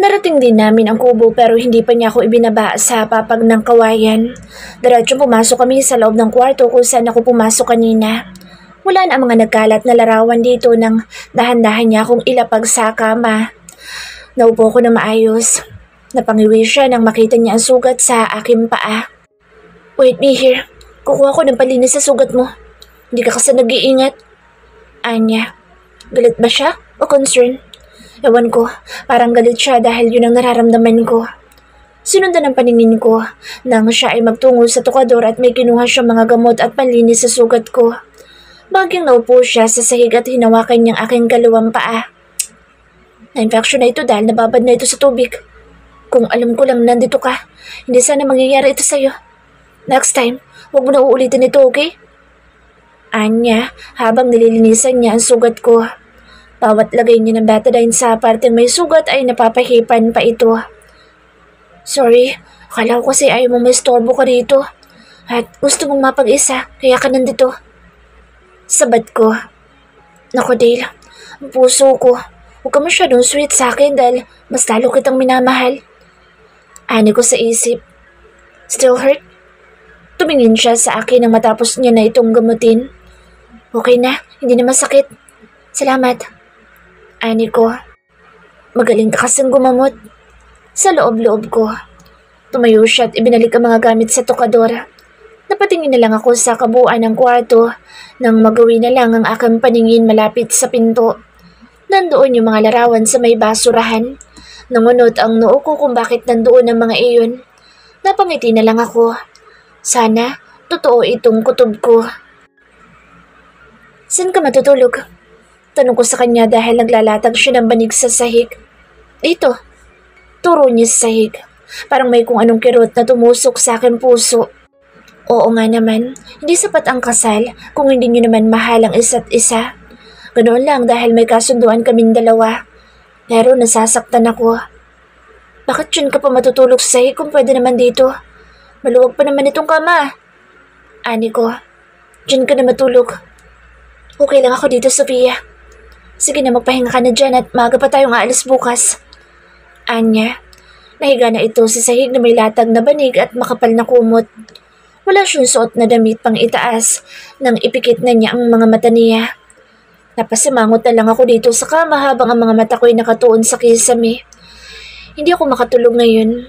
Narating din namin ang kubo pero hindi pa niya ako ibinaba sa papag ng kawayan. Diretso pumasok kami sa loob ng kwarto kung saan ako pumasok kanina. Wala na ang mga nagkalat na larawan dito nang dahan-dahan niya akong ilapag sa kama. Naupo ko na maayos. Napangiwi siya nang makita niya ang sugat sa aking paa. Wait me here. Kukuha ko ng palinis sa sugat mo. Hindi ka kasi nag-iingat. Anya. Galit ba siya o concern? Ewan ko, parang galit siya dahil yun ang nararamdaman ko. Sinundan ang paningin ko nang siya ay magtungo sa tukador at may kinuha siyang mga gamot at panlinis sa sugat ko. Bagyang naupo siya sa sahig at hinawakan niyang aking kalawang paa. Na-infection na ito dahil nababad na ito sa tubig. Kung alam ko lang nandito ka, hindi sana mangyayari ito sa'yo. Next time, huwag mo na uulitin ito, okay? Anya, habang nililinisan niya ang sugat ko. Bawat lagay niya ng betadine sa parteng may sugat ay napapahipan pa ito. Sorry, akala ko kasi ayaw mong may storbo ka rito. At gusto mong mapag-isa, kaya ka nandito. Sabat ko. Naku Dale, ang puso ko. Huwag ka masyadong sweet sa akin dahil mas lalo kitang minamahal. Ani ko sa isip. Still hurt? Tumingin siya sa akin nang matapos niya na itong gamutin. Okay na, hindi na masakit. Salamat. Ani ko. Magaling ka kasing gumamot. Sa loob-loob ko. Tumayo siya at ibinalik ang mga gamit sa tukador. Napatingin na lang ako sa kabuuan ng kwarto nang magawi na lang ang aking paningin malapit sa pinto. Nandoon yung mga larawan sa may basurahan. Nangunot ang noo ko kung bakit nandoon ang mga iyon. Napangiti na lang ako. Sana, totoo itong kutob ko. Saan ka matutulog? Tanong ko sa kanya dahil naglalatag siya ng banig sa sahig. Dito. Turo niya sa sahig. Parang may kung anong kirot na tumusok sa aking puso. Oo nga naman, hindi sapat ang kasal kung hindi niyo naman mahal ang isa't isa. Ganoon lang dahil may kasunduan kaming dalawa. Pero nasasaktan ako. Bakit yun ka pa matutulog sa sahig kung pwede naman dito? Maluwag pa naman itong kama. Ani ko, dyan ka na matulog. Okay lang ako dito, Sofia. Sige na, magpahinga ka na dyan at maaga pa tayong aalis bukas. Anya, nahiga na ito sa sahig na may latag na banig at makapal na kumot. Wala siyang suot na damit pang itaas nang ipikit na niya ang mga mata niya. Napasimangot na lang ako dito sa kama habang ang mga mata ko'y nakatuon sa kisame. Hindi ako makatulog ngayon.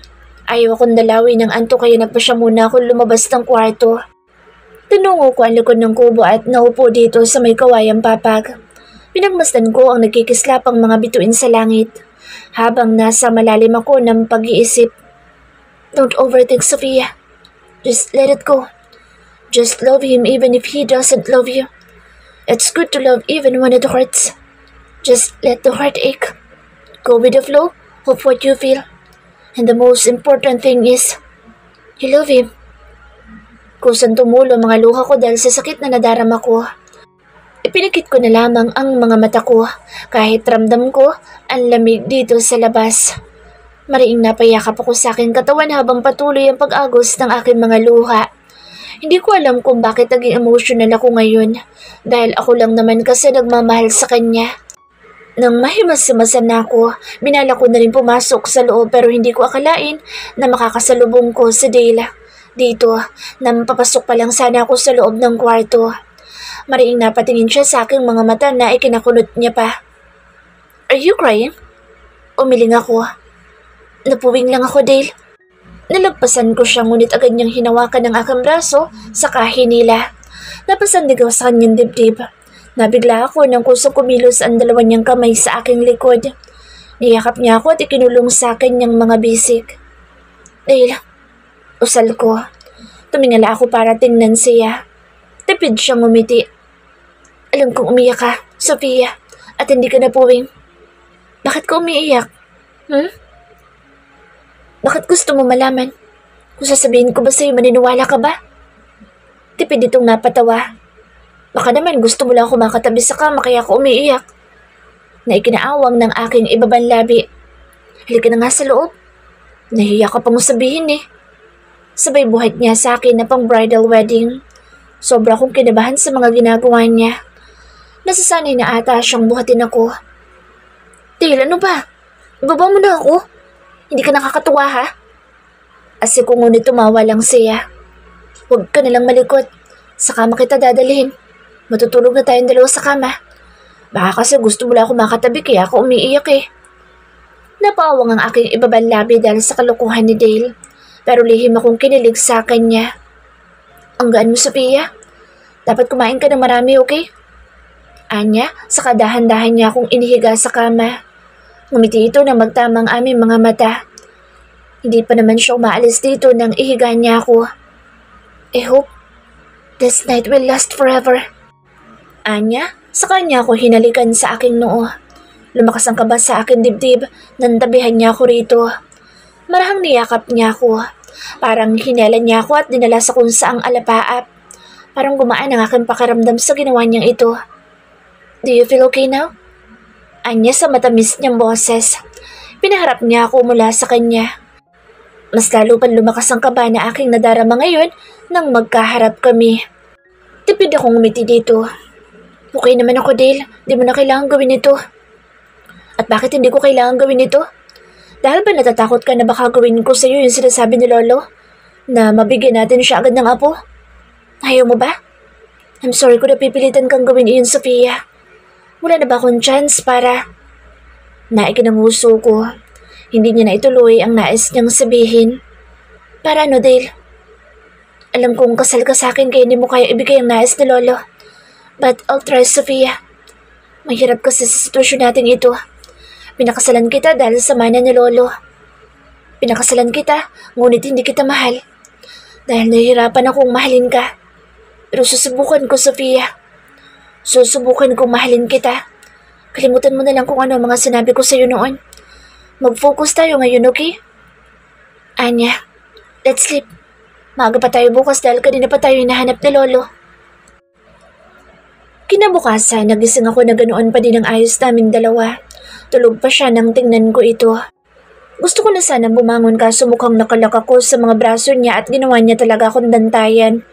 Ayaw akong dalawin ng anto kaya nagpa siya muna ako lumabas ng kwarto. Tinungo ko ang likod ng kubo at naupo dito sa may kawayang papag. Pinagmasdan ko ang nagkikislapang mga bituin sa langit habang nasa malalim ako ng pag-iisip. Don't overthink, Sofia. Just let it go. Just love him even if he doesn't love you. It's good to love even when it hurts. Just let the heart ache. Go with the flow of what you feel. And the most important thing is, you love him. Kusang tumulo mga luha ko dahil sa sakit na nadarama ko. Ipinakit ko na lamang ang mga mata ko kahit ramdam ko ang lamig dito sa labas. Mariing napayakap ako sa aking katawan habang patuloy ang pag-agos ng aking mga luha. Hindi ko alam kung bakit naging emotional ako ngayon dahil ako lang naman kasi nagmamahal sa kanya. Nang mahimas-himasan na ako, binala ko na rin pumasok sa loob pero hindi ko akalain na makakasalubong ko si Dale. Dito, nang papasok pa lang sana ako sa loob ng kwarto. Mariing napatingin siya sa aking mga mata na ikinakunot niya pa. Are you crying? Umiling ako. Napuwing lang ako, Dale. Nalagpasan ko siya ngunit agad niyang hinawakan ng aking braso saka hinila. Napasandig ako sa kanyang dibdib. Nabigla ako nang kusang kumilos ang dalawa niyang kamay sa aking likod. Niyakap niya ako at ikinulong sa akin niyang mga bisig. Dale, usal ko. Tumingala ako para tingnan siya. Tipid siyang umiti. Alam kong umiyak ka, Sofia, at hindi ka napuwing. Bakit ka umiiyak? Bakit gusto mo malaman? Kung sasabihin ko ba sa'yo, maniniwala ka ba? Tipid itong napatawa. Baka naman gusto mo lang ako makatabi sa kama kaya ako umiiyak. Na ikinaawang ng aking ibabang labi. Halika na nga sa loob. Nahiya ka pang sabihin eh. Sabay buhat niya sa akin na pang bridal wedding. Sobra akong kinabahan sa mga ginagawa niya. Nasasanay na ata siyang buhatin ako. Dale, ano ba? Ibaba mo na ako. Hindi ka nakakatuwa ha? Asiko ngunit tumawa lang siya. Huwag ka nalang malikot. Sa kama kita dadalhin. Matutulog na tayong dalawa sa kama. Baka kasi gusto mo lang ako makatabi kaya ako umiiyak eh. Napawang ang aking ibabang labi dahil sa kalokohan ni Dale. Pero lihim akong kinilig sa kanya. Ang gaan mo, Sophia. Dapat kumain ka ng marami, okay? Anya, sa kadahan-dahan niya akong inihiga sa kama. Ngumiti ito na magtamang aming mga mata. Hindi pa naman siya umaalis dito nang ihiga niya ako. I hope this night will last forever. Anya, sa kanya ako hinalikan sa aking noo. Lumakas ang kaba sa aking dibdib nang tabihan niya ako rito. Marahang niyakap niya ako. Parang hinela niya ako at dinala sa kung saang alapaap. Parang gumaan ang aking pakiramdam sa ginawa niyang ito. Do you feel okay now? Anya sa matamis niyang boses. Pinaharap niya ako mula sa kanya. Mas lalo pang lumakas ang kaba na aking nadarama ngayon nang magkaharap kami. Tipid akong ngumiti dito. Okay naman ako, Dale. Di mo na kailangan gawin ito. At bakit hindi ko kailangan gawin ito? Dahil ba natatakot ka na baka gawin ko sa iyo yung sinasabi ni Lolo? Na mabigyan natin siya agad ng apo? Ayaw mo ba? I'm sorry kung napipilitan kang gawin iyon, Sophia. Wala na ba akong chance para... Naikinanguso ko. Hindi niya na ituloy ang nais niyang sabihin. Para ano, Dale? Alam kong kasal ka sa akin kaya hindi mo kaya ibigay ang nais ni Lolo. But I'll try, Sophia. Mahirap kasi sa sitwasyon natin ito. Pinakasalan kita dahil sa mana ni Lolo. Pinakasalan kita, ngunit hindi kita mahal. Dahil nahihirapan akong mahalin ka. Pero susubukan ko, Sophia. Susubukan kong mahalin kita. Kalimutan mo na lang kung ano ang mga sinabi ko sa iyo noon. Mag-focus tayo ngayon, okay? Anya, let's sleep. Maaga pa tayo bukas dahil kanina pa tayo hinahanap ni Lolo. Kinabukasan, nagising ako na ganoon pa din ang ayos naming dalawa. Tulog pa siya nang tingnan ko ito. Gusto ko na sanang bumangon kaso mukhang nakalak ako sa mga braso niya at ginawa niya talaga akong dantayan.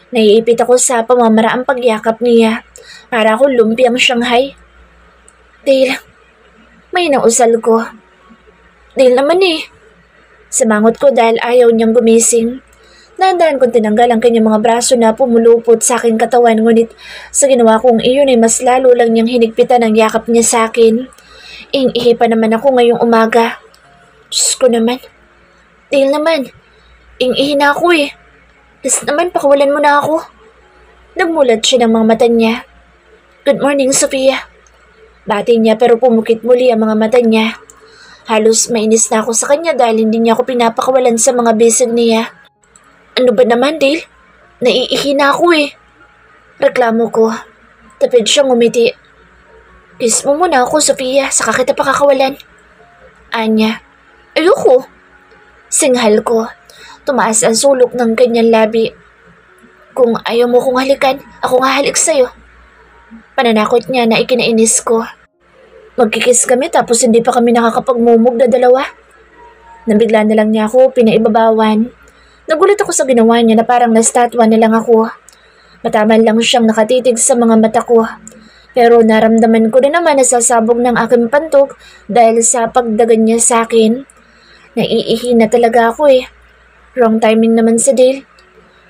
Naiipit ako sa pamamaraang pagyakap niya. Para ako lumpiang Shanghai. Dale, may nausal ko. Dale naman eh. Samangot ko dahil ayaw niyang gumising. Naandaan kong tinanggal ang kanyang mga braso na pumulupot sa aking katawan ngunit sa ginawa kong iyon ay mas lalo lang niyang hinigpitan ang yakap niya sa akin. Ihi pa naman ako ngayong umaga. Diyos ko naman. Dale naman. Ihi na ako eh. Tapos naman pakawalan mo na ako. Nagmulat siya ng mga mata niya. Good morning, Sophia. Bati niya pero pumukit muli ang mga mata niya. Halos mainis na ako sa kanya dahil hindi niya ako pinapakawalan sa mga bisig niya. Ano ba naman, Dale? Naiihi na ako eh. Reklamo ko. Tapid siyang ngumiti. Kiss mo muna ako, Sophia, saka kita pakakawalan. Anya, ayoko. Singhal ko. Tumaas ang sulok ng kanyang labi. Kung ayaw mo kong halikan, ako nga halik sa'yo. Pananakot niya na ikinainis ko. Magkikis kami tapos hindi pa kami nakakapagmumog na dalawa. Nabigla na lang niya ako pinaibabawan. Nagulat ako sa ginawa niya na parang nastatwa na lang ako. Mataman lang siyang nakatitig sa mga mata ko. Pero naramdaman ko na naman na sasabog ng aking pantog dahil sa pagdagan niya sa akin. Naiihi na talaga ako eh. Wrong timing naman si Dale.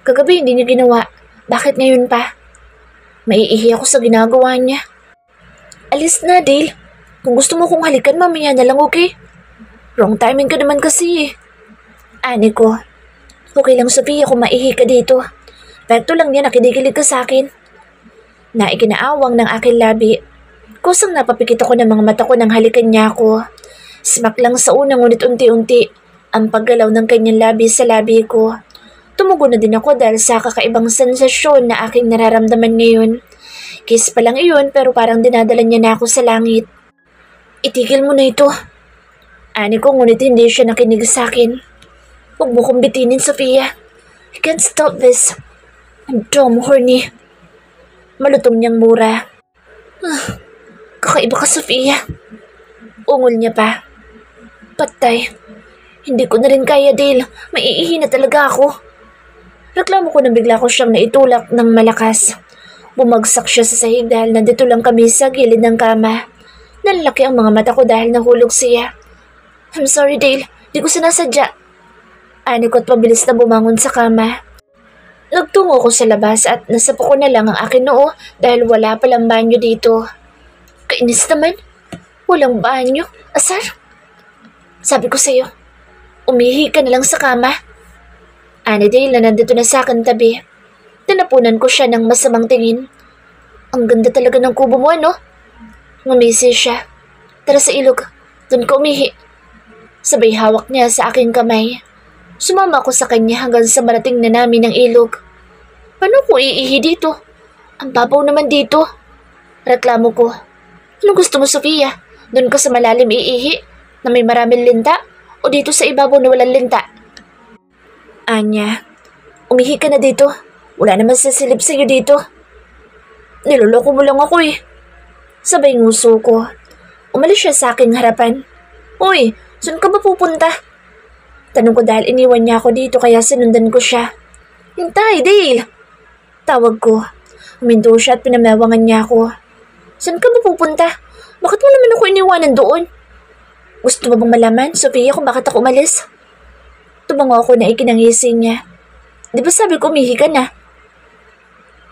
Kagabi hindi niya ginawa. Bakit ngayon pa? Maiihi ako sa ginagawa niya. Alis na, Dale. Kung gusto mo kong halikan, mamaya na lang, okay? Wrong timing ka naman kasi eh. Ani ko. Okay lang, Sophia, kung maihi ka dito. Pekto lang niya nakidikilig ka sa akin. Naikinaawang ng aking labi. Kusang napapikit ako ng mga mata ko nang halikan niya ako. Smack lang sa unang ngunit unti-unti ang paggalaw ng kanyang labi sa labi ko. Tumugo na din ako dahil sa kakaibang sensasyon na aking nararamdaman ngayon. Kiss pa lang iyon pero parang dinadala niya na ako sa langit. Itigil mo na ito. Ani ko ngunit hindi siya nakinig sa akin. Huwag mo kong bitinin, Sophia. I can't stop this. I'm dumb, horny. Malutong niyang mura. Kakaiba ka, Sophia. Ungol niya pa. Patay. Hindi ko na rin kaya, Dale. Maiihi na talaga ako. Reklamo ko na bigla ko siyang naitulak ng malakas. Bumagsak siya sa sahig dahil nandito lang kami sa gilid ng kama. Nanlaki ang mga mata ko dahil nahulog siya. I'm sorry, Dale. Di ko sinasadya. Ani ko at pabilis na bumangon sa kama. Nagtungo ko sa labas at nasapo ko na lang ang akin noo dahil wala palang banyo dito. Kainis naman. Walang banyo. Asar. Sabi ko sa'yo, umihi ka na lang sa kama. Ani Dale na nandito na sa akin tabi. Tinapunan ko siya ng masamang tingin. Ang ganda talaga ng kubo mo, ano? Ngumisi siya. Tara sa ilog. Doon ka umihi. Sabay hawak niya sa aking kamay. Sumama ako sa kanya hanggang sa marating na namin ang ilog. Paano ko iihi dito? Ang babaw naman dito. Reklamo ko. Anong gusto mo, Sofia? Doon ka sa malalim iihi na may maraming linta o dito sa ibabaw na walang linta? Anya, umihi ka na dito. Wala naman sasilip sa'yo dito. Niloloko mo lang ako eh. Sabay nguso ko. Umalis siya sa aking harapan. Uy, saan ka ba pupunta? Tanong ko dahil iniwan niya ako dito kaya sinundan ko siya. Hintay, Dale! Tawag ko. Huminto siya at pinamawangan niya ako. Saan ka ba pupunta? Bakit mo naman ako iniwanan doon? Gusto mo bang malaman, Sofia, kung bakit ako umalis? Tumango ako na ikinangisi niya. Di ba sabi ko umihi ka na?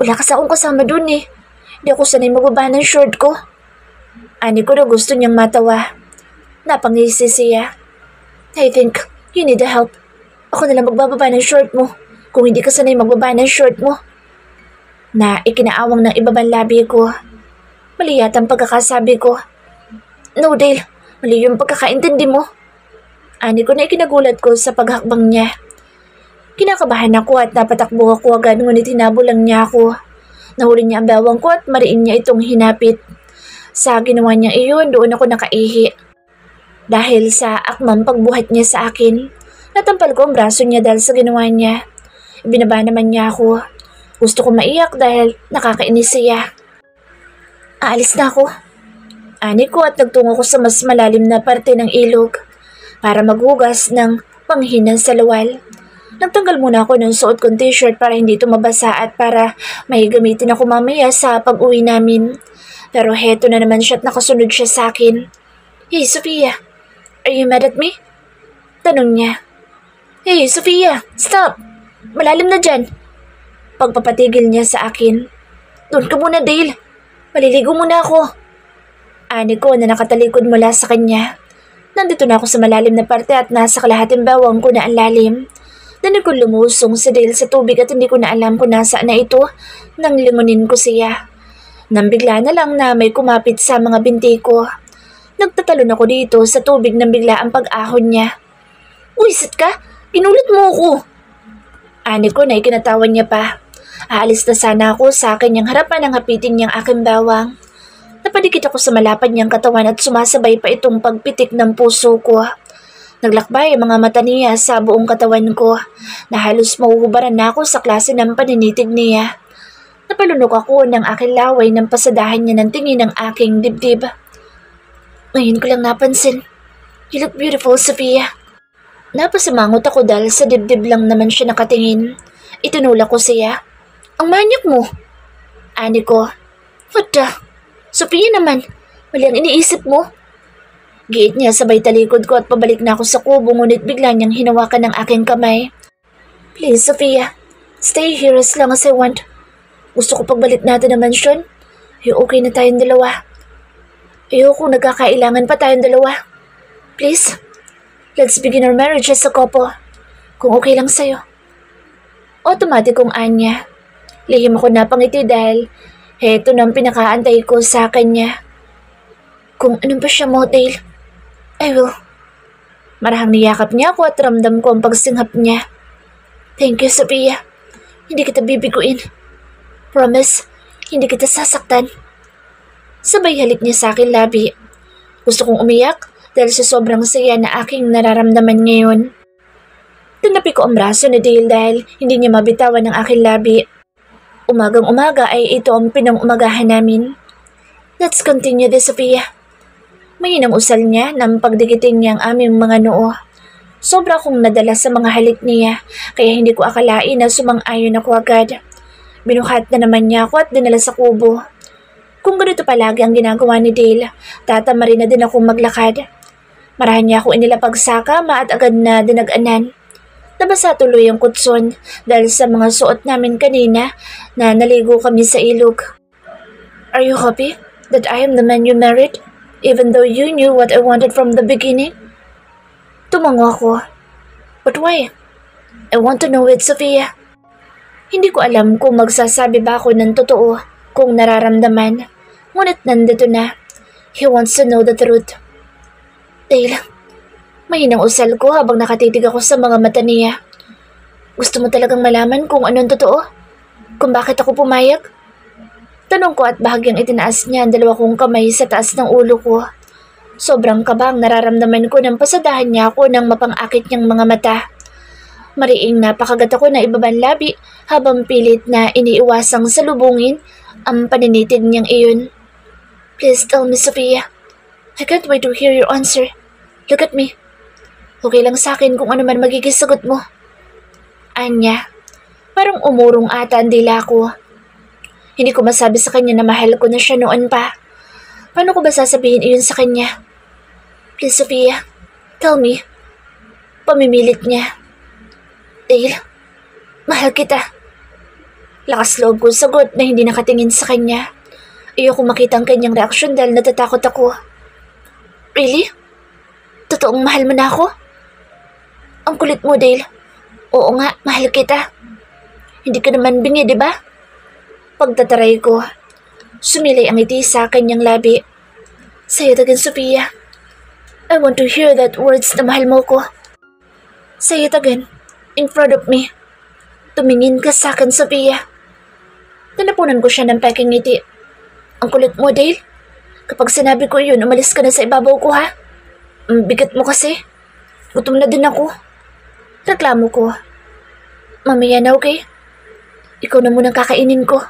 Wala kasi akong kasama doon eh. Di ako sanay magbaba ng short ko. Ani ko na gusto niyang matawa. Napangisi siya. I think you need the help. Ako na lang magbababa ng short mo kung hindi ka sanay magbaba ng short mo. Na ikinaawang ng ibabang labi ko. Mali yata ang pagkakasabi ko. No, Dale. Mali yung pagkakaintindi mo. Ani ko na ikinagulat ko sa paghakbang niya. Kinakabahan ako at napatakbo ako agad ngunit hinabol lang niya ako. Nahuli niya ang bawang ko at mariin niya itong hinapit. Sa ginawa niya iyon, doon ako nakaihi. Dahil sa akmang pagbuhat niya sa akin, natampal ko ang braso niya dahil sa ginawa niya. Ibinaba naman niya ako. Gusto ko maiyak dahil nakakainis siya. Aalis na ako. Ani ko at nagtungo ko sa mas malalim na parte ng ilog para maghugas ng panghinan sa luwal. Nagtanggal muna ako ng suot kong t-shirt para hindi ito mabasa at para may gamitin ako mamaya sa pag-uwi namin. Pero heto na naman siya at nakasunod siya sa akin. Hey, Sofia, are you mad at me? Tanong niya. Hey, Sofia, stop! Malalim na dyan. Pagpapatigil niya sa akin. Doon ka muna, Dale. Maliligo muna ako. Ani ko na nakatalikod mula sa kanya. Nandito na ako sa malalim na parte at nasa kalahating bawang ko na ang lalim. Danig ko lumusong si Dale sa tubig at hindi ko na alam kung nasaan na ito nang lingunin ko siya. Nang bigla na lang na may kumapit sa mga binti ko. Nagtatalon ako dito sa tubig nang bigla ang pag-ahon niya. Uwisit ka? Inulit mo ako. Ani ko na ikinatawan niya pa. Aalis na sana ako sa kanyang harapan nang hapitin niyang aking bawang. Napadikit ako sa malapad niyang katawan at sumasabay pa itong pagpitik ng puso ko. Naglakbay ang mga mata niya sa buong katawan ko na halos mahuhubaran na ako sa klase ng paninitig niya. Napalunok ako ng aking laway nang pasadahan niya ng tingin ng aking dibdib. Ngayon ko lang napansin. You look beautiful, Sofia. Napasimangot ako dahil sa dibdib lang naman siya nakatingin. Itinulak ko siya. Ang manyak mo. Ani ko. What the? Sofia naman. Mali ang iniisip mo. Giit niya sabay talikod ko at pabalik na ako sa kubo ngunit bigla niyang hinawakan ng aking kamay. Please, Sofia. Stay here as long as I want. Gusto ko pagbalik natin ng mansyon. Okay na tayong dalawa. Ayoko nagkakailangan pa tayong dalawa. Please, let's begin our marriage as a couple. Kung okay lang sa'yo. Automatic kong anya. Lihim ako napangiti dahil heto nang pinakaantay ko sa kanya. Kung anong pa siya mo, Dale, I will. Marahang niyakap niya ako at ramdam ko ang pagsinghap niya. Thank you, Sofia. Hindi kita bibiguin. Promise, hindi kita sasaktan. Sabay halik niya sa akin labi. Gusto kong umiyak dahil sa sobrang saya na aking nararamdaman ngayon. Tinapi ko ang braso ni Dale dahil hindi niya mabitawan ang aking labi. Umagang umaga ay ito ang pinang-umagahan namin. Let's continue this, Sofia. Mahinang usal niya nang pagdikitin niya ang aming mga noo. Sobra akong nadala sa mga halik niya kaya hindi ko akalain na sumang-ayon ako agad. Binuhat na naman niya ako at dinala sa kubo. Kung ganito palagi ang ginagawa ni Dale, tatama rin na din akong maglakad. Marahan niya ako inilapag sa kama at agad na dinag-anan. Nabasa tuloy ang kutson dahil sa mga suot namin kanina na naligo kami sa ilog. Are you happy that I am the man you married, even though you knew what I wanted from the beginning? Tumango ako. But why? I want to know it, Sophia. Hindi ko alam kung magsasabi ba ako ng totoo kung nararamdaman. Ngunit nandito na. He wants to know the truth. Dale, mahinang usal ko habang nakatitig ako sa mga mata niya. Gusto mo talagang malaman kung anong totoo? Kung bakit ako pumayag? Tanong ko at bahagyang itinaas niya ang dalawa kong kamay sa taas ng ulo ko. Sobrang kabang nararamdaman ko nang pasadahan niya ako ng mapang-akit niyang mga mata. Mariing napakagat ako na ibabang labi habang pilit na iniiwasang salubungin ang paninitig niyang iyon. Please tell me, Sophia. I can't wait to hear your answer. Look at me. Okay lang sa akin kung ano man magiging sagot mo. Anya, parang umurong ata ang dila ko. Hindi ko masabi sa kanya na mahal ko na siya noon pa. Paano ko ba sasabihin iyon sa kanya? Please, Sophia, tell me. Pamimilit niya. Dale, mahal kita. Lakas loob ko sagot na hindi nakatingin sa kanya. Ayoko makita ang kanyang reaksyon dahil natatakot ako. Really? Totoong mahal mo na ako? Ang kulit mo, Dale. Oo nga, mahal kita. Hindi ka naman bingi, di ba? Pagtataray ko, sumilay ang ngiti sa kanyang labi. Say it again, Sophia. I want to hear that words na mahal mo ko. Say it again, in front of me. Tumingin ka sa akin, Sophia. Tanapunan ko siya ng peking ngiti. Ang kulit mo, Dale. Kapag sinabi ko yun, umalis ka na sa ibabaw ko, ha? Bigat mo kasi. Gutom na din ako. Reklamo ko. Mamaya na, okay? Ikaw na munang kakainin ko.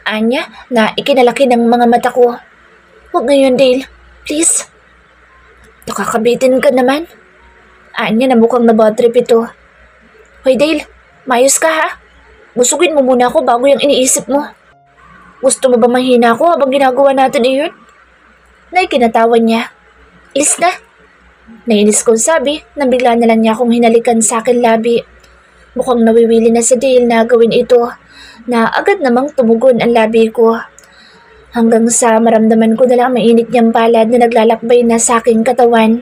Anya na ikinalaki ng mga mata ko. Huwag ngayon, Dale. Please. Nakakabitin ka naman. Anya na mukhang nabadtrip ito. Hoy, Dale. Mayos ka, ha? Busugin mo muna ako bago yung iniisip mo. Gusto mo ba mahina ako habang ginagawa natin iyon? Naikinatawa niya. Ilis na. Nainis kong sabi nang bigla na lang niya akong hinalikan sa akin labi. Mukhang nawiwili na si Dale na gawin ito na agad namang tumugon ang labi ko. Hanggang sa maramdaman ko na lang mainit niyang palad na naglalakbay na sa aking katawan.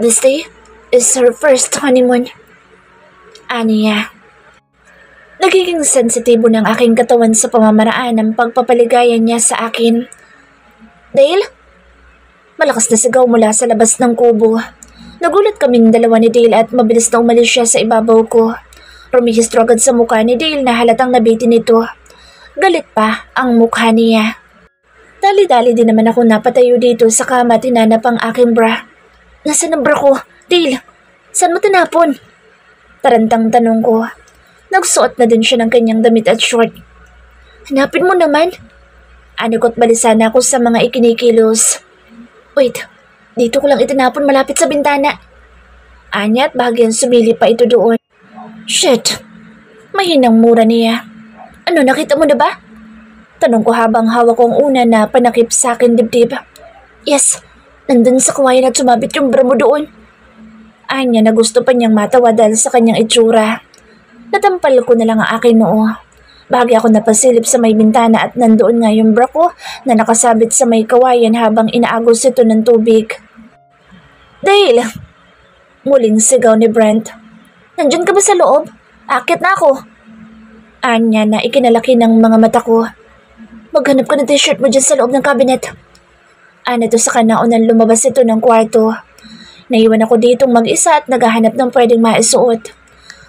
This day is her first honeymoon. Aniya. Nagiging sensitibo ng aking katawan sa pamamaraan ng pagpapaligaya niya sa akin. Dale? Malakas na sigaw mula sa labas ng kubo. Nagulat kaming dalawa ni Dale at mabilis na umalis siya sa ibabaw ko. Rumihistro agad sa mukha ni Dale na halatang nabitin nito. Galit pa ang mukha niya. Dali-dali din naman ako napatayo dito sa kama at hinanap ang aking bra. Nasaan ang bra ko? Dale, saan mo tinapon? Tarantang tanong ko. Nagsuot na din siya ng kanyang damit at short. Hanapin mo naman. Anikot balisan ako sa mga ikinikilos. Wait, dito ko lang itinapon malapit sa bintana. Anya at bahagyang sumili pa ito doon. Shit, mahinang mura niya. Ano, nakita mo na ba? Tanong ko habang hawak ko ang una na panakip sa akin dibdib. Yes, nandun sa kawayan at sumabit yung bra mo doon. Anya na gusto pa niyang matawa dahil sa kanyang itsura. Natampal ko na lang ang aking noo. Bahagi ako napasilip sa may bintana at nandoon nga yung bra ko na nakasabit sa may kawayan habang inaagos ito ng tubig. Dale! Muling sigaw ni Brent. Nandiyan ka ba sa loob? Akit na ako. Anya na ikinalaki ng mga mata ko. Maghanap ka ng t-shirt mo dyan sa loob ng cabinet. Ito sa kanao nang lumabas ito ng kwarto. Naiwan ako ditong mag-isa at naghahanap ng pwedeng maisuot.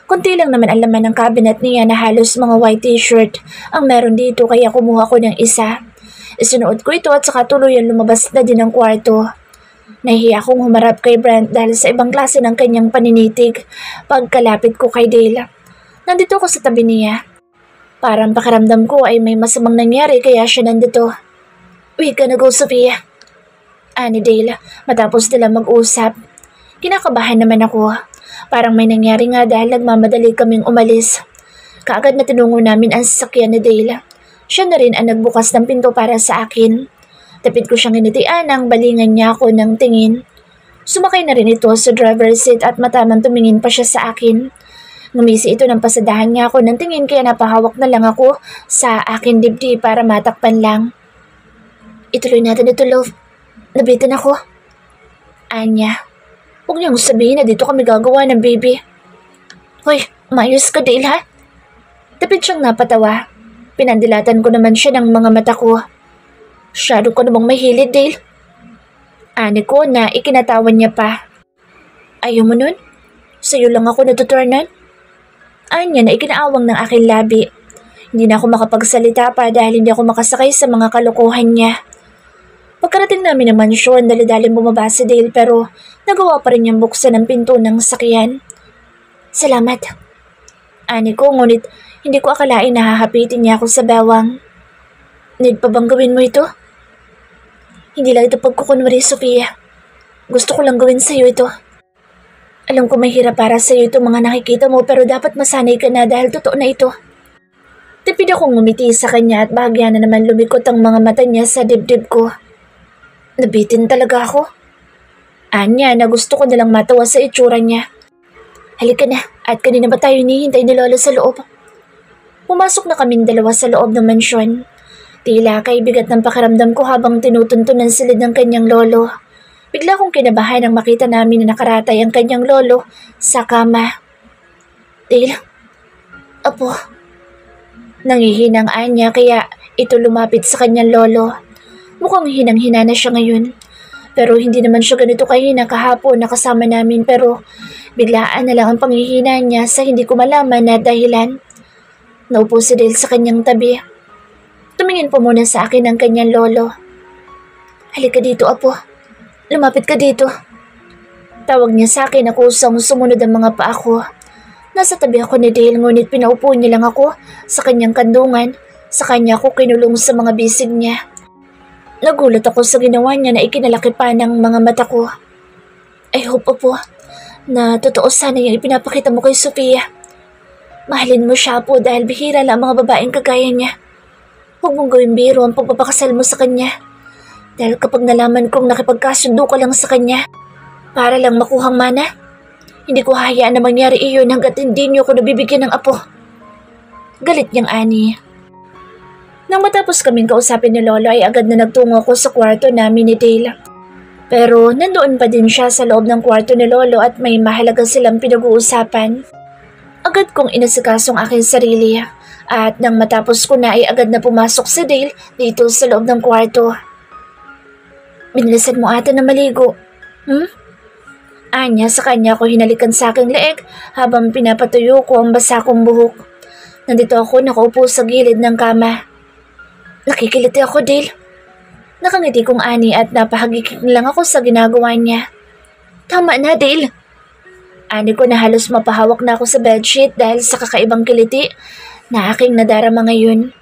Kunti lang naman ang laman ng cabinet niya na halos mga white t-shirt ang meron dito kaya kumuha ko ng isa. Isinuot ko ito at saka tuluyan lumabas na din ng kwarto. Nahihiya akong humarap kay Brent dahil sa ibang klase ng kanyang paninitig pagkalapit ko kay Dale. Nandito ako sa tabi niya. Parang pakiramdam ko ay may masamang nangyari kaya siya nandito. We gonna go, Sophia. Ani Dale matapos nila mag-usap. Kinakabahan naman ako. Parang may nangyari nga dahil nagmamadali kaming umalis. Kaagad na tinungo namin ang sasakyan ni Dale. Siya na rin ang nagbukas ng pinto para sa akin. Tapid ko siyang initian nang balingan niya ako ng tingin. Sumakay na rin ito sa driver's seat at matamang tumingin pa siya sa akin. Ngumisi ito ng pasadahan niya ako ng tingin kaya napahawak na lang ako sa akin dibdib para matakpan lang. Ituloy natin ito, love. Nabitin ako. Anya, huwag niyang sabihin na dito kami gagawa ng baby. Hoy, mayos ka, Dale, ha? Tapid siyang napatawa. Pinandilatan ko naman siya ng mga mata ko. Shadow ko namang mahilid, Dale. Ani ko na ikinatawan niya pa. Ayaw mo nun? Sa'yo lang ako natuturnan? Anya na ikinaawang ng aking labi. Hindi na ako makapagsalita pa dahil hindi ako makasakay sa mga kalokohan niya. Pagkarating namin ng mansyon, dali-daling bumaba si Dale pero nagawa pa rin niyang buksan ang pinto ng sakyan. Salamat. Ani ko, ngunit hindi ko akalain na hahapitin niya ako sa bewang. Need pa bang gawin mo ito? Hindi lang ito pagkukunwari, Sofia. Gusto ko lang gawin sa'yo ito. Alam ko mahirap para sa'yo itong mga nakikita mo pero dapat masanay ka na dahil totoo na ito. Tipid akong ngumiti sa kanya at bahagya na naman lumikot ang mga mata niya sa dibdib ko. Nabitin talaga ako. Anya na gusto ko nalang matawa sa itsura niya. Halika na at kanina ba tayo hinihintay ni Lola sa loob? Pumasok na kaming dalawa sa loob ng mansyon. Tila kay bigat ng pakiramdam ko habang tinutuntun ang silid ng kanyang lolo. Bigla kong kinabahan nang makita namin na nakaratay ang kanyang lolo sa kama. Dale, apo. Nangihinang Anya kaya ito lumapit sa kanyang lolo. Mukhang hinang-hina na siya ngayon. Pero hindi naman siya ganito kahina kahapon na kasama namin pero biglaan na lang ang panghihina niya sa hindi ko malaman na dahilan. Naupo si Dale sa kanyang tabi. Tumingin po muna sa akin ang kanyang lolo. Halika dito, apo. Lumapit ka dito. Tawag niya sa akin na kusang sumunod ang mga paa ko. Nasa tabi ako ni Dale ngunit pinaupo niya lang ako sa kanyang kandungan. Sa kanya ako kinulong sa mga bisig niya. Nagulat ako sa ginawa niya na ikinalaki pa ng mga mata ko. I hope, apo, na totoo sana yung ipinapakita mo kay Sofia. Mahalin mo siya, po, dahil bihira lang ang mga babaeng kagaya niya. Huwag mong gawin biro ang pagpapakasal mo sa kanya. Dahil kapag nalaman kong nakipagkasundo ka lang sa kanya, para lang makuhang mana, hindi ko hahayaan na mangyari iyon hanggat hindi niyo ako nabibigyan ng apo. Galit niyang ani. Nang matapos kaming kausapin ni Lolo ay agad na nagtungo ko sa kwarto namin ni Dale. Pero nandoon pa din siya sa loob ng kwarto ni Lolo at may mahalaga silang pinag-uusapan. Agad kong inasikasong aking sarili. At nang matapos ko na ay agad na pumasok si Dale dito sa loob ng kwarto. Binilisan mo ata na maligo. Anya sa kanya ko hinalikan sa aking leeg habang pinapatuyo ko ang basa kong buhok. Nandito ako nakaupo sa gilid ng kama. Nakikiliti ako, Dale. Nakangiti kong ani at napahagikik lang ako sa ginagawa niya. Tama na, Dale. Ani ko na halos mapahawak na ako sa bedsheet dahil sa kakaibang kiliti na aking nadarama ngayon.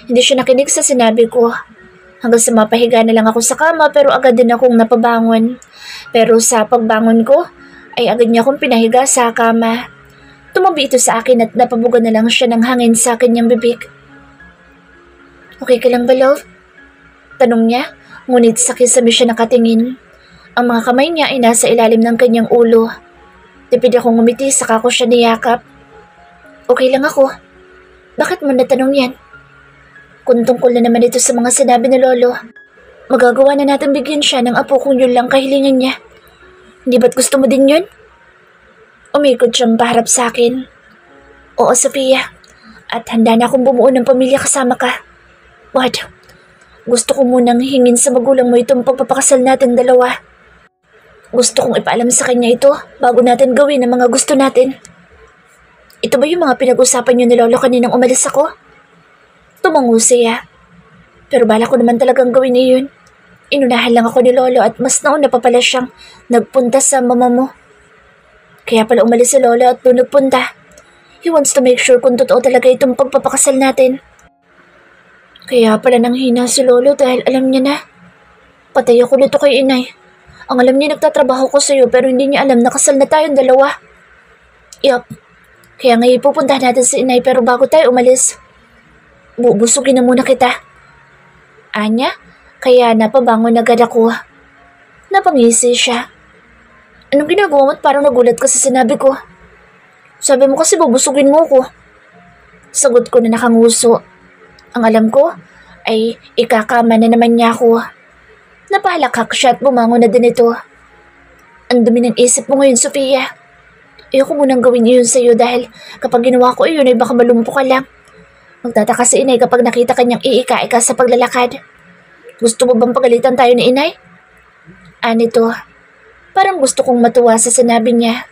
Hindi siya nakinig sa sinabi ko. Hanggang sa mapahiga na lang ako sa kama pero agad din akong napabangon. Pero sa pagbangon ko ay agad niya akong pinahiga sa kama. Tumabi ito sa akin at napabugan na lang siya ng hangin sa kanyang bibig. Okay ka lang ba, love? Tanong niya, ngunit sa kisame siya nakatingin. Ang mga kamay niya ay nasa ilalim ng kanyang ulo. Tipid akong ngumiti saka ko siya niyakap. Okay lang ako. Bakit mo natanong yan? Kung tungkol na naman ito sa mga sinabi ni Lolo, magagawa na natin bigyan siya ng apo kung yun lang kahilingan niya. Hindi ba't gusto mo din yun? Umikot siyang paharap sa akin. Oo, Sofia. At handa na akong bumuo ng pamilya kasama ka. What? Gusto ko munang hingin sa magulang mo itong pagpapakasal nating dalawa. Gusto kong ipaalam sa kanya ito bago natin gawin ang mga gusto natin. Ito ba yung mga pinag-usapan niyo ni Lolo kaninang umalis ako? Tumango siya. Pero bala ko naman talagang gawin niyo yun. Inunahan lang ako ni Lolo at mas nauna pa pala siyang nagpunta sa mama mo. Kaya pala umalis si Lolo at doon nagpunta. He wants to make sure kung totoo talaga itong pagpapakasal natin. Kaya pala nang hina si Lolo dahil alam niya na. Patay ako dito kay inay. Ang alam niya nagtatrabaho ko sa'yo pero hindi niya alam na kasal na tayong dalawa. Yup. Kaya ngayon pupuntahan natin si inay pero bago tayo umalis, bubusugin na muna kita. Anya, Kaya napabangon agad ako. Napangisi siya. Anong ginagawa mo at parang nagulat ka sa sinabi ko? Sabi mo kasi bubusugin mo ko. Sagot ko na nakanguso. Ang alam ko ay ikakama na naman niya ako. Napahalakhak siya at bumangon na din ito. Ang dumi ng isip mo ngayon, Sofia. Ayoko munang gawin iyon sa'yo dahil kapag ginawa ko iyon ay baka malumpo ka lang. Magtataka si inay kapag nakita kanyang iika-ika sa paglalakad. Gusto mo bang pagalitan tayo ni inay? Anito, parang gusto kong matuwa sa sinabi niya.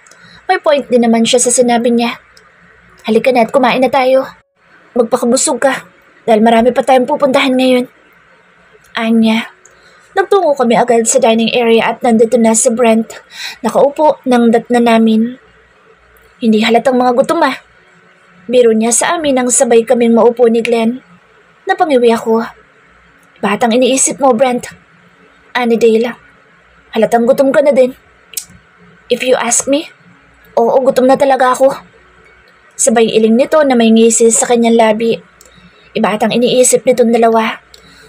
May point din naman siya sa sinabi niya. Halika na at kumain na tayo. Magpakabusog ka dahil marami pa tayong pupuntahan ngayon. Anya. Nagtungo kami agad sa dining area at nandito na si Brent. Nakaupo ng datna namin. Hindi halatang mga gutom ah. Biro niya sa amin nang sabay kaming maupo ni Glenn. Napangiwi ako. Batang iniisip mo, Brent. Ani Dale. Halatang gutom ka na din. If you ask me, oo, gutom na talaga ako. Sabay iling nito na may ngisis sa kanyang labi. Iba atang iniisip nitong dalawa.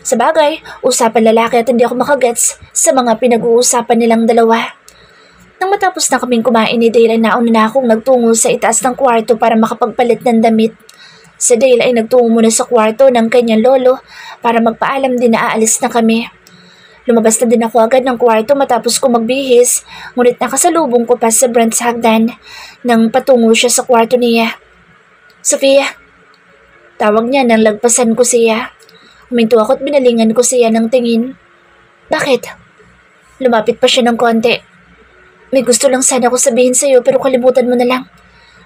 Sa bagay, usapan lalaki at hindi ako makagets sa mga pinag-uusapan nilang dalawa. Nang matapos na kaming kumain ni Dale ay nauna na akong nagtungo sa itaas ng kwarto para makapagpalit ng damit. Si Dale ay nagtungo muna sa kwarto ng kanyang lolo para magpaalam din na aalis na kami. Lumabas na din ako agad ng kwarto matapos ko magbihis, ngunit nakasalubong ko pa sa Brent's hagdan nang patungo siya sa kwarto niya. Sofia, tawag niya nang lagpasan ko siya. Huminto ako at binalingan ko siya ng tingin. Bakit? Lumapit pa siya ng konti. May gusto lang sana ako sabihin sa'yo pero kalimutan mo na lang.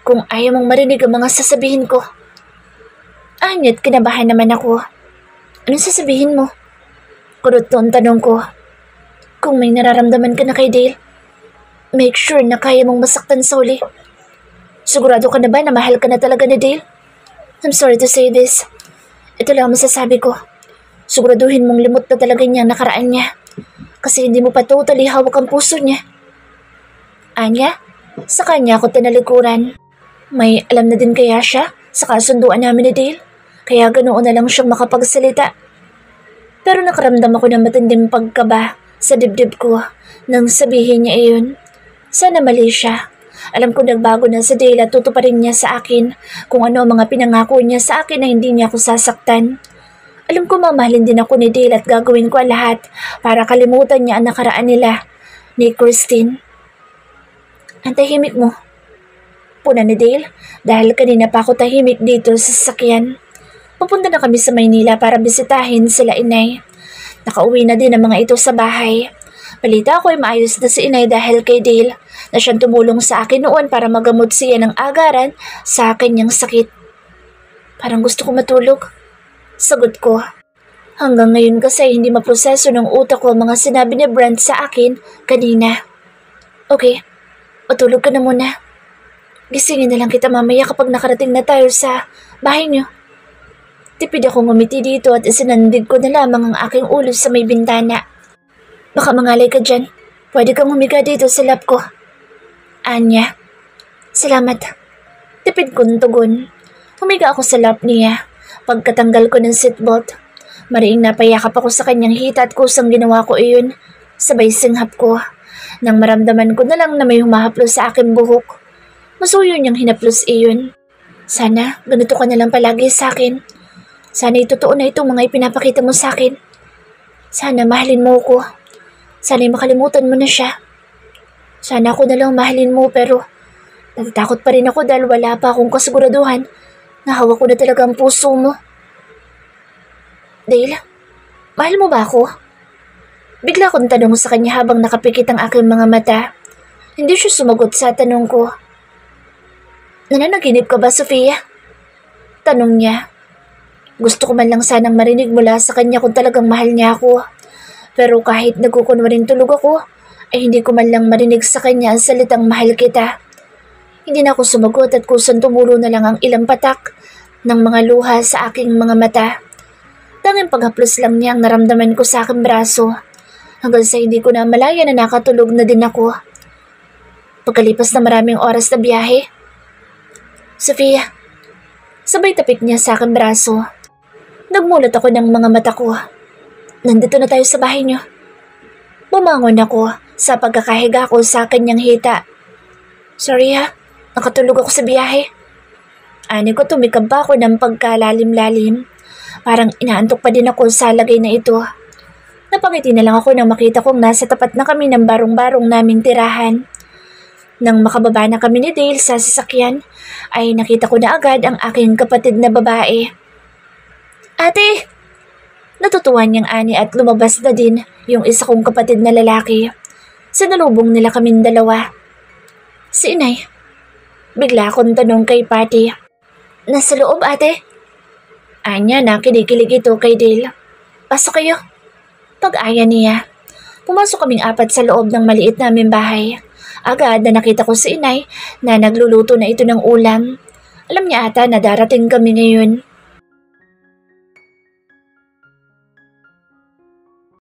Kung ayaw mong marinig ang mga sasabihin ko. Anyat, kinabahan naman ako. Anong sasabihin mo? Kurot to ang tanong ko. Kung may nararamdaman ka na kay Dale, make sure na kaya mong masaktan sa uli. Sigurado ka na ba na mahal ka na talaga ni Dale? I'm sorry to say this. Ito lang ang masasabi ko. Siguraduhin mong limot na talaga niya ang nakaraan niya. Kasi hindi mo pa totally hawak ang puso niya. Anya, sa kanya ako tinalikuran. May alam na din kaya siya sa kasunduan namin ni Dale? Kaya ganoon na lang siyang makapagsalita. Pero nakaramdam ako ng matinding pagkaba sa dibdib ko nang sabihin niya iyon. Sana mali siya. Alam ko nagbago na si Dale at tutuparin niya sa akin kung ano ang mga pinangako niya sa akin na hindi niya ako sasaktan. Alam ko mamahalin din ako ni Dale at gagawin ko ang lahat para kalimutan niya ang nakaraan nila ni Christine. Ang tahimik mo. Puna ni Dale dahil kanina pa ako tahimik dito sa sasakyan. Pupunta na kami sa Maynila para bisitahin sila inay. Nakauwi na din ang mga ito sa bahay. Balita ko ay maayos na si inay dahil kay Dale na siyang tumulong sa akin noon para magamot siya ng agaran sa kanyang sakit. Parang gusto ko matulog. Sagot ko. Hanggang ngayon kasi hindi maproseso ng utak ko ang mga sinabi ni Brent sa akin kanina. Okay, matulog ka na muna. Gisingin na lang kita mamaya kapag nakarating na tayo sa bahay niyo. Tipid akong ngumiti dito at isinandig ko na lamang ang aking ulo sa may bintana. Baka mangalay ka dyan. Pwede kang humiga dito sa lap ko. Anya. Salamat. Tipid kong tugon. Humiga ako sa lap niya. Pagkatanggal ko ng seatbelt, mariing napayakap ako sa kanyang hita at kusang ginawa ko iyon. Sabay singhap ko. Nang maramdaman ko na lang na may humahaplos sa aking buhok. Masuyo niyang hinaplos iyon. Sana ganito ka na lang palagi sa akin. Sana itotoo na itong mga ipinapakita mo sa akin. Sana mahalin mo ko. Sana makalimutan mo na siya. Sana ako na lang mahalin mo pero natatakot pa rin ako dahil wala pa akong kasiguraduhan na hawak ko na talaga ang puso mo. Dale, mahal mo ba ako? Bigla akong tanong sa kanya habang nakapikit ang aking mga mata. Hindi siya sumagot sa tanong ko. Nananaginip ka ba, Sofia? Tanong niya. Gusto ko man lang sanang marinig mula sa kanya kung talagang mahal niya ako. Pero kahit nagkukunwaring tulog ako, ay hindi ko man lang marinig sa kanya ang salitang mahal kita. Hindi na ako sumagot at kusang tumulo na lang ang ilang patak ng mga luha sa aking mga mata. Tanging paghaplos lang niya ang naramdaman ko sa aking braso. Hanggang sa hindi ko na malaya na nakatulog na din ako. Pagkalipas na maraming oras na biyahe, Sofia, sabay tapik niya sa aking braso. Nagmulat ako ng mga mata ko. Nandito na tayo sa bahay niyo. Bumangon ako sa pagkakahiga ko sa kanyang hita. Sorry ha, nakatulog ako sa biyahe. Ani ko tumikab pa ako ng pagkalalim-lalim. Parang inaantok pa din ako sa lagay na ito. Napangiti na lang ako nang makita kong nasa tapat na kami ng barong-barong naming tirahan. Nang makababa na kami ni Dale sa sasakyan, ay nakita ko na agad ang aking kapatid na babae. Ate! Natutuwa niyang ani at lumabas na din yung isa kong kapatid na lalaki. Sinalubong nila kaming dalawa. Si Inay. Bigla akong tanong kay Patty. Nasa loob, ate? Anya na kinikilig ito kay Dale. Pasok kayo. Pag-aya niya. Pumasok kaming apat sa loob ng maliit naming bahay. Agad na nakita ko si Inay na nagluluto na ito ng ulam. Alam niya ata na darating kami ngayon.